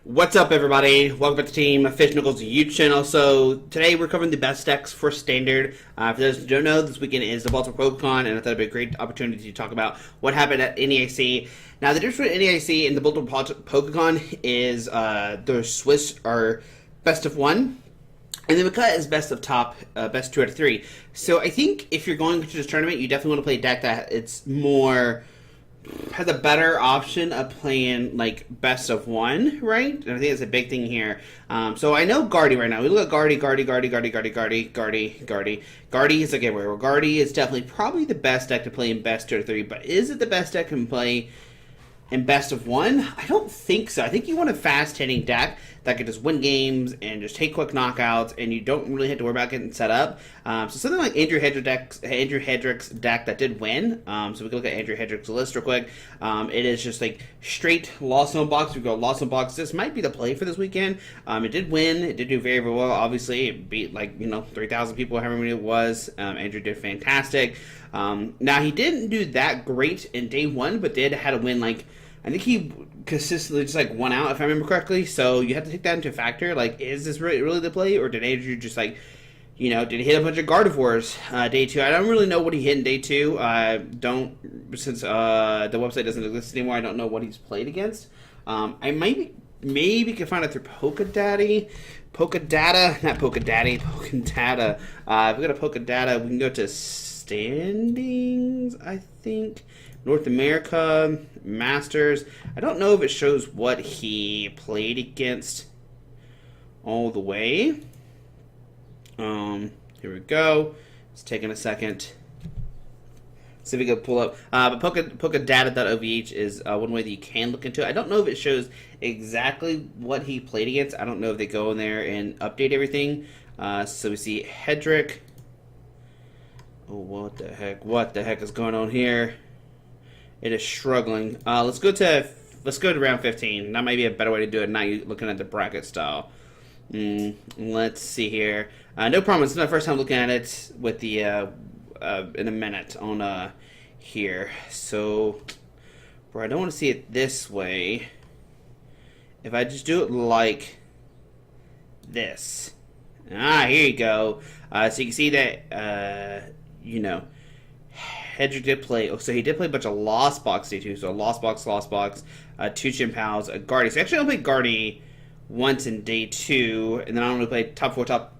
What's up, everybody? Welcome back to Team Fish Knuckles YouTube channel. So today we're covering the best decks for Standard. For those who don't know, this weekend is the Baltimore Pokecon, and I thought it'd be a great opportunity to talk about what happened at NEIC. Now, the difference between NEIC and the Baltimore Pokecon is the Swiss are best of one, and the McCut is best of top, best 2 out of 3. So I think if you're going to this tournament, you definitely want to play a deck that it's more has a better option of playing like best of one, right? And I think that's a big thing here. So I know Guardy right now. We look at Guardy is like everywhere. Well, Guardy is definitely probably the best deck to play in best 2 out of 3, but is it the best deck to play in best of one? I don't think so. I think you want a fast-hitting deck that can just win games and just take quick knockouts, and you don't really have to worry about getting set up. So something like Andrew Hedrick's deck that did win. So we can look at Andrew Hedrick's list real quick. It is just like straight Lost Zone box. We go Lost Zone box. This might be the play for this weekend. It did win. It did do very, very well. Obviously, it beat 3,000 people, however many it was. Andrew did fantastic. Now he didn't do that great in day one, but had to win I think he consistently just won out, if I remember correctly. So you have to take that into factor. Is this really the play, or did Andrew just did he hit a bunch of Gardevoirs day 2? I don't really know what he hit in day 2. Since the website doesn't exist anymore, I don't know what he's played against. I maybe can find it through Pokedata. If we go to Pokedata, we can go to standings, I think. North America, Masters. I don't know if it shows what he played against all the way. Here we go. It's taking a second. See if we can pull up. But Pokedata.ovh is one way that you can look into it. I don't know if it shows exactly what he played against. I don't know if they go in there and update everything. So we see Hedrick. Oh, what the heck? What the heck is going on here? It is struggling. Let's go to round 15. That might be a better way to do it. Now you're looking at the bracket style. Let's see here. No problem. It's not the first time looking at it with the in a minute on here. So, bro, I don't want to see it this way. If I just do it like this. Here you go. So you can see that Hedrick did play. So he did play a bunch of Lost Box day 2. So Lost Box, 2 Chimpals, a Guardy. So actually I only played Guardy once in day 2, and then I only played top 4 top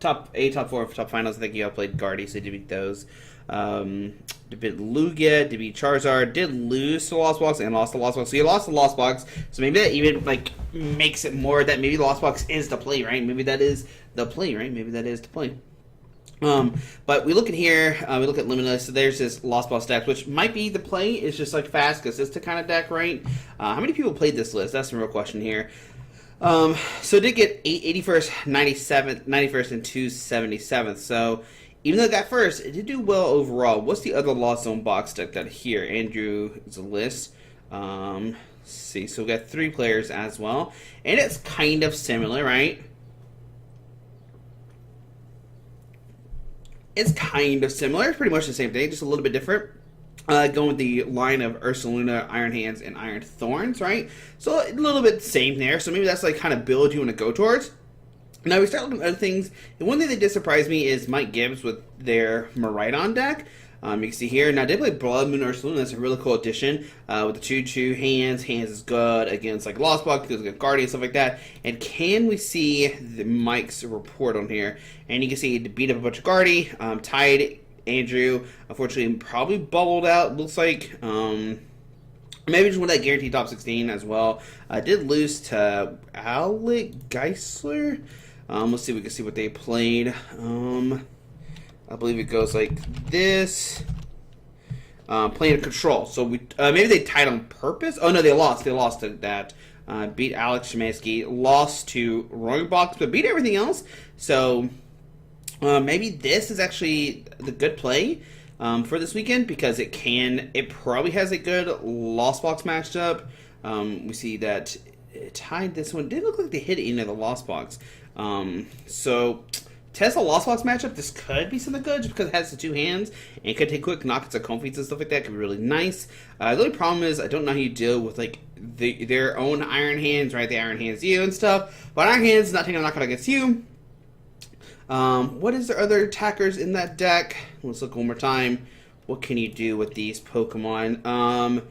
finals. I think you all played Guardy, so he did beat those. Did beat Lugia, did beat Charizard, did lose to Lost Box and lost to Lost Box. So you lost to Lost Box. So maybe that even makes it more that maybe Lost Box is the play, right? Maybe that is the play, right? Maybe that is the play. But we look at here, we look at Limitless, so there's this Lost Boss deck, which might be the play. It's just fast, because it's the kind of deck, right? How many people played this list? That's the real question here. So it did get 81st, 97th, 91st, and 277th. So even though it got first, it did do well overall. What's the other Lost Zone box deck that here? Andrew's list. Let's see, so we got 3 players as well. And it's kind of similar, right? It's kind of similar. It's pretty much the same thing, just a little bit different. Going with the line of Ursaluna, Iron Hands, and Iron Thorns, right? So a little bit same there. So maybe that's kind of build you want to go towards. Now we start looking at other things. And one thing that did surprise me is Mike Gibbs with their Miraidon deck. You can see here. Now, I did play Blood Moon Ursaluna. That's a really cool addition with the 2/2 hands. Hands is good against Lost Box, because against Guardian, stuff like that. And can we see the Mike's report on here? And you can see he beat up a bunch of Guardy, tied Andrew. Unfortunately, probably bubbled out. Looks like maybe just won that guaranteed top 16 as well. Did lose to Alec Geisler. Let's see if we can see what they played. I believe it goes like this. Playing a control. So we maybe they tied on purpose. Oh no, they lost. They lost to that. Beat Alex Shemansky. Lost to Roaring Box, but beat everything else. So maybe this is actually the good play for this weekend, because it probably has a good Lost Box matchup. We see that it tied this one. It didn't look like they hit any of the Lost Box. So Tesla Lost Box matchup, this could be something good just because it has the 2 hands and it could take quick knockouts of Comfeats and stuff like that. It could be really nice. The only problem is I don't know how you deal with their own Iron Hands, right? They Iron Hands you and stuff. But Iron Hands is not taking a knockout against you. What is there other attackers in that deck? Let's look one more time. What can you do with these Pokemon?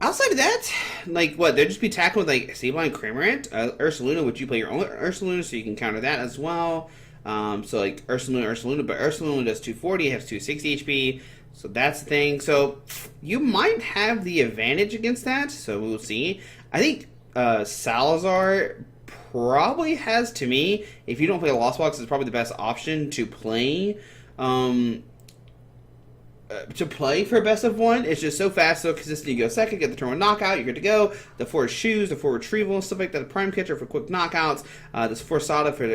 Outside of that, like what? They'll just be tackling with like Sableye, Cramorant, Ursaluna. Would you play your own Ursaluna so you can counter that as well? So like Ursaluna, but Ursaluna does 240, has 260 HP. So that's the thing. So you might have the advantage against that. So we'll see. I think Salazar probably has, to me, if you don't play a Lost Box, is probably the best option to play. For a best of one. It's just so fast, so consistent. You go second, get the turn one knockout, you're good to go. The 4 shoes, the 4 retrieval, and stuff like that. The prime catcher for quick knockouts. This 4 Sada for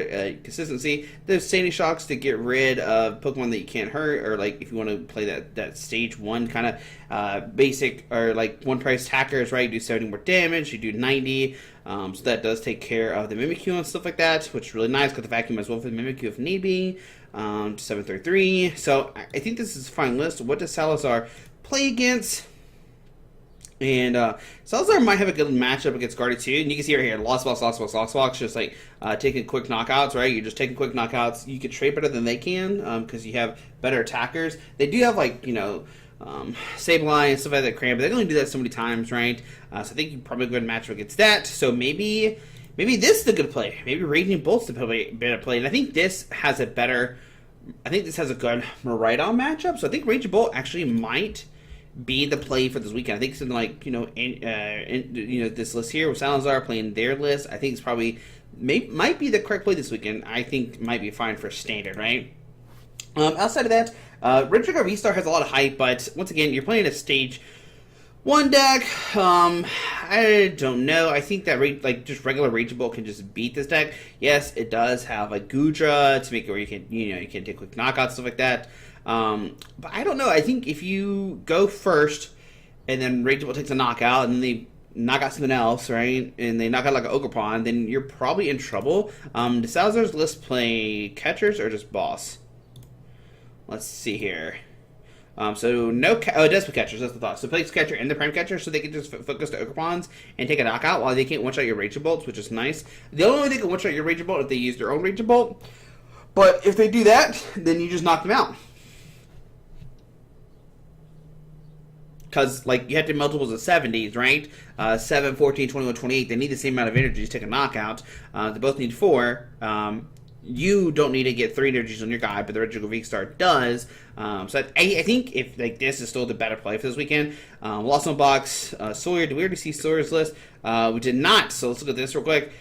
consistency. There's Sandy Shocks to get rid of Pokemon that you can't hurt, or like if you want to play that stage 1 kind of basic, or like one price attackers, right? You do 70 more damage, you do 90. So that does take care of the Mimikyu and stuff like that, which is really nice. Got the vacuum as well for the Mimikyu if need be. 733. So I think this is a fine list. What does Salazar play against? And Salazar might have a good matchup against Guardy too. And you can see right here, Lost Box, just like taking quick knockouts, right? You're just taking quick knockouts. You can trade better than they can because you have better attackers. They do have like, Sableye and stuff like that, Cram, but they only do that so many times, right? So I think you probably go and match up against that. So maybe this is the good play. Maybe Raging Bolt's the better play. And I think this has a good Miraidon matchup. So I think Raging Bolt actually might be the play for this weekend. I think something like, this list here with Salazar playing their list, I think it's probably, might be the correct play this weekend. I think might be fine for standard, right? Outside of that, Red Trigger V-Star has a lot of hype, but once again, you're playing a stage 1 deck. I don't know. I think that just regular Raging Bolt can just beat this deck. Yes, it does have like Gudra to make it where you can take quick knockouts, stuff like that. But I don't know. I think if you go first and then Raging Bolt takes a knockout and then they knock out something else, right? And they knock out like an Ogerpon, then you're probably in trouble. Does Salazar's list play catchers or just boss? Let's see here. So no, it does play catchers. That's the thought. So it plays catcher and the prime catcher, so they can just focus the Ogerpons and take a knockout while they can't one-shot your Raging Bolts, which is nice. The only way they can one-shot your Raging Bolt if they use their own Raging Bolt. But if they do that, then you just knock them out. Because like you have to multiples of 70s, right? 7, 14, 21, 28. They need the same amount of energy to take a knockout. They both need 4. You don't need to get 3 energies on your guy, but the Red Trigger V-Star does. So I think if like this is still the better play for this weekend. Lost on Box, Sawyer. Did we already see Sawyer's list? We did not. So let's look at this real quick.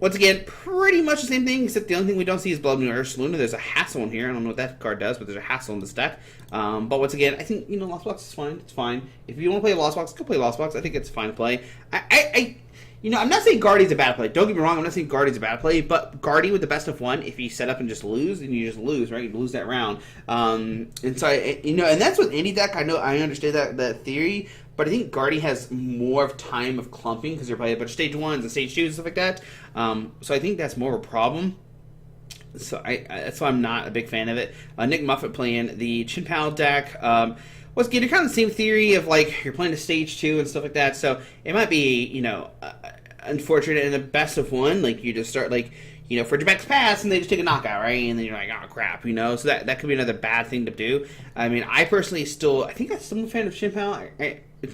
Once again, pretty much the same thing, except the only thing we don't see is Blood Moon or Ursaluna. There's a Hassle in here. I don't know what that card does, but there's a Hassle in this deck. But once again, I think Lost Box is fine. It's fine. If you want to play Lost Box, go play Lost Box. I think it's fine to play. I'm not saying Guardy's a bad play. Don't get me wrong, I'm not saying Guardy's a bad play, but Guardy with the best of 1, if you set up and just lose, then you just lose, right? You lose that round. And so, and that's with any deck. I know, I understand that theory, but I think Guardy has more of time of clumping because you're playing a bunch of stage 1s and stage 2s and stuff like that. So I think that's more of a problem. So that's why I'm not a big fan of it. Nick Muffet playing the Chin-Pao deck. Once again, you're kind of the same theory of like you're playing a stage 2 and stuff like that. So it might be unfortunate in the best of 1. Like you just start like for Trebek's pass and they just take a knockout, right? And then you're like, oh crap, So that could be another bad thing to do. I mean, I personally I think I'm still a fan of Chin-Pao.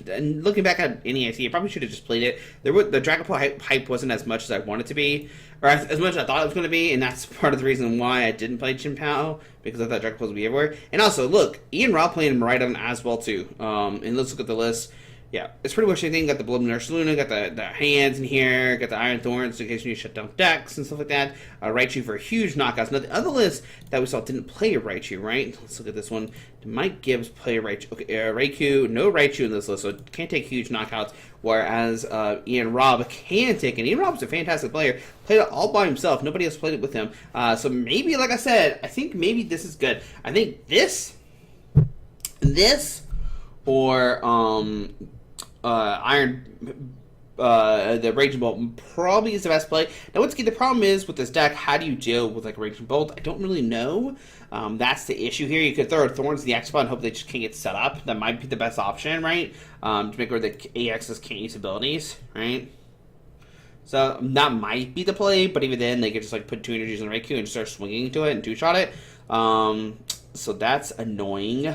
And looking back at NEIC, I probably should have just played it. The Dragapult hype wasn't as much as I wanted it to be, or as much as I thought it was going to be, and that's part of the reason why I didn't play Chin-Pao, because I thought Dragapult would be everywhere. And also, look, Ian Robb playing Miraidon as well, too. And let's look at the list. Yeah, it's pretty much anything. Got the Blood Moon Ursaluna, got the hands in here, got the Iron Thorns in case you need to shut down decks and stuff like that. Raichu for huge knockouts. Now, the other list that we saw didn't play a Raichu, right? Let's look at this one. Mike Gibbs play a Raichu. Okay, Raikou, no Raichu in this list, so it can't take huge knockouts, whereas Ian Robb can take, and Ian Robb's a fantastic player. Played it all by himself. Nobody else played it with him. So maybe, like I said, I think maybe this is good. I think this, or the Raging Bolt probably is the best play. Now, once again, the problem is with this deck, how do you deal with like Raging Bolt? I don't really know. That's the issue here. You could throw Thorns in the X spot and hope they just can't get set up. That might be the best option, right? To make sure the AXs can't use abilities, right? So that might be the play, but even then, they could just like put 2 energies on the Raikou and just start swinging to it and 2-shot it. So that's annoying.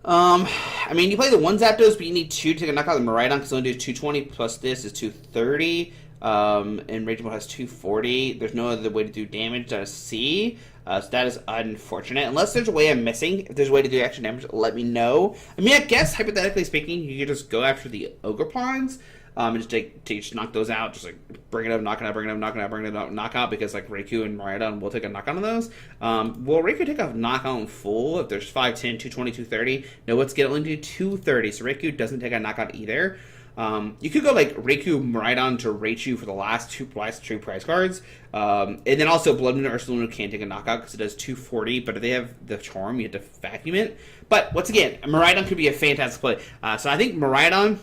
I mean, you play the 1 Zapdos, but you need 2 to take a knockout of the Miraidon because it only do 220 plus this is 230. And Raging Bolt has 240. There's no other way to do damage that I see. So that is unfortunate. Unless there's a way I'm missing. If there's a way to do extra damage, let me know. I mean, I guess, hypothetically speaking, you could just go after the Ogre Pawns. And just knock those out. Just like bring it up, knock it out, bring it up, knock it out, bring it up, knock out. Because like Raikou and Miraidon will take a knockout on those. Will Raikou take a knockout in full if there's 5, 10, 220, 230? No, let's get only to 230. So Raikou doesn't take a knockout either. You could go like Raikou, Miraidon to Raichu for the last two prize cards. And then also Blood Moon and Ursaluna can't take a knockout because it does 240. But if they have the Charm, you have to vacuum it. But once again, Miraidon could be a fantastic play. So I think Miraidon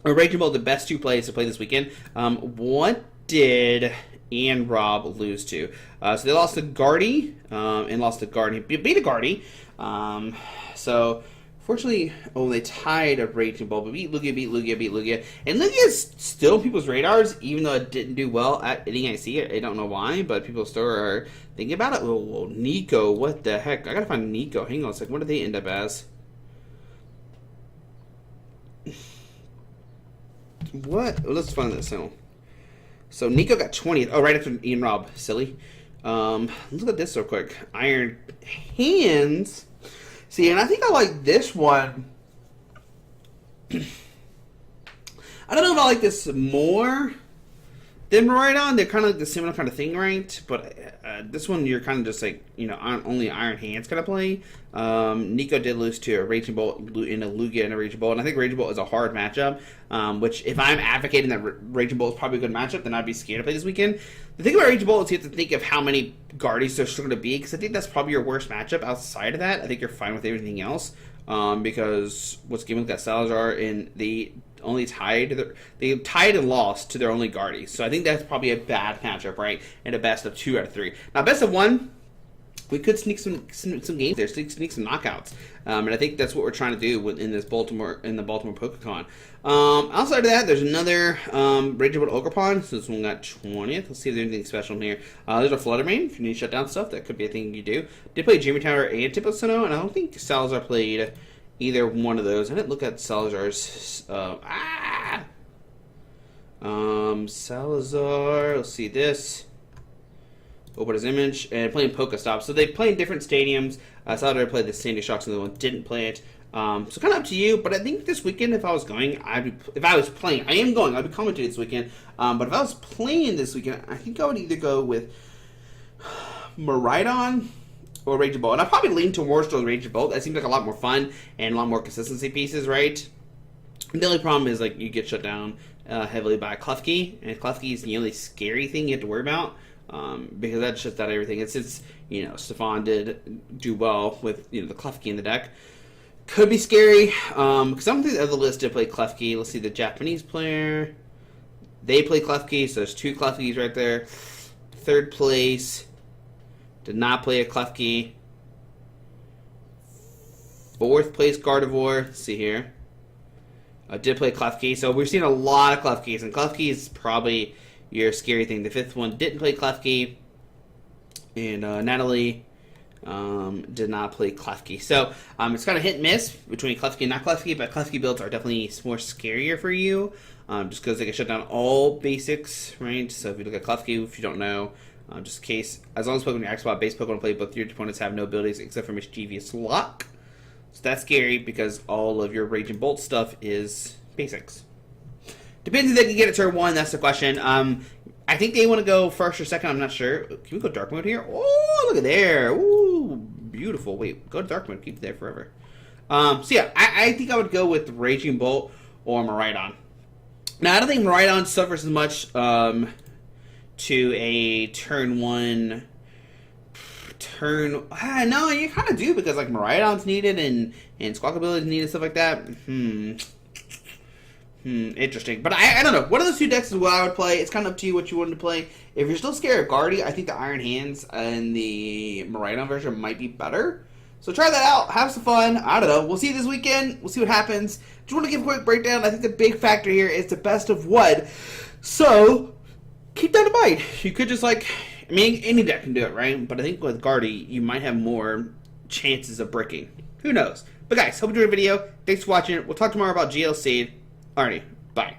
or Raging Bolt, the best 2 plays to play this weekend. What did Ian Rob lose to? So they lost to Guardy and lost to Guardy. Beat a Guardy. So fortunately, they tied a Raging Bolt, but beat Lugia. And Lugia is still in people's radars, even though it didn't do well at NEIC. I don't know why, but people still are thinking about it. Well, Nico, what the heck? I gotta find Nico. Hang on a second. What did they end up as? What? Let's find this out. So Nico got 20th. Oh, right after Ian Rob. Silly. Look at this real quick. Iron Hands. See, and I think I like this one. I don't know if I like this more than Miraidon. They're kind of like the similar kind of thing, right? But this one, you're kind of just like, only Iron Hands kind of play. Nico did lose to a Raging Bolt in a Lugia and a Raging Bolt. And I think Raging Bolt is a hard matchup. Which, if I'm advocating that Raging Bolt is probably a good matchup, then I'd be scared to play this weekend. The thing about Raging Bolt is you have to think of how many Guardies there's still going to be. Because I think that's probably your worst matchup. Outside of that, I think you're fine with everything else. Because what's given with that Salazar and they only tied and lost to their only Guardies. So I think that's probably a bad matchup, right? And a best of 2 out of 3. Now, best of 1, we could sneak some games there, sneak some knockouts. And I think that's what we're trying to do in the Baltimore Pokecon. Outside of that, there's another Raging Bolt Ogre Pond. So this one got 20th. Let's see if there's anything special in here. There's a Fluttermane. If you need to shut down stuff, that could be a thing you do. Did play Dreamy Tower and Tipplesino, and I don't think Salazar played either one of those. I didn't look at Salazar's. Salazar. Let's see this. Open his image and playing Pokestop. So they play in different stadiums. Salazar played the Sandy Shocks, and the one didn't play it. So kind of up to you. But I think this weekend, if I was going, I am going. I'd be commentating this weekend. But if I was playing this weekend, I think I would either go with Miraidon or Raging Bolt. And I'd probably lean towards the Raging Bolt. That seems like a lot more fun and a lot more consistency pieces, right? And the only problem is like you get shut down heavily by Klefki, and Klefki is the only scary thing you have to worry about. Because that shuts out everything. It's Stefan did do well with the Klefki in the deck. Could be scary. Because some of the other lists did play Klefki. Let's see, the Japanese player, they play Klefki, so there's 2 Klefkis right there. 3rd place did not play a Klefki. 4th place Gardevoir. Let's see here. Did play Klefki. So we've seen a lot of Klefkis, and Klefki is probably your scary thing. The 5th one didn't play Klefki, and Natalie did not play Klefki. So it's kind of hit and miss between Klefki and not Klefki, but Klefki builds are definitely more scarier for you, just because they can shut down all basics, right? So if you look at Klefki, if you don't know, just in case, as long as Pokemon X base Pokemon play, both your opponents have no abilities except for Mischievous Lock. So that's scary because all of your Raging Bolt stuff is basics. Depends if they can get it turn 1, that's the question. I think they want to go first or second, I'm not sure. Can we go dark mode here? Oh, look at there. Ooh, beautiful. Wait, go to dark mode, keep it there forever. So yeah, I think I would go with Raging Bolt or Miraidon. Now, I don't think Miraidon suffers as much to a turn 1... no, you kind of do, because like Miraidon's needed and Squawkabilly's needed, stuff like that. Interesting. But I don't know. One of those two decks is what I would play. It's kind of up to you what you want to play. If you're still scared of Guardy, I think the Iron Hands and the Miraidon version might be better. So try that out. Have some fun. I don't know. We'll see you this weekend. We'll see what happens. Just want to give a quick breakdown. I think the big factor here is the best of what. So keep that in mind. You could just I mean, any deck can do it, right? But I think with Guardy, you might have more chances of bricking. Who knows? But guys, hope you enjoyed the video. Thanks for watching. We'll talk tomorrow about GLC. Alrighty, bye.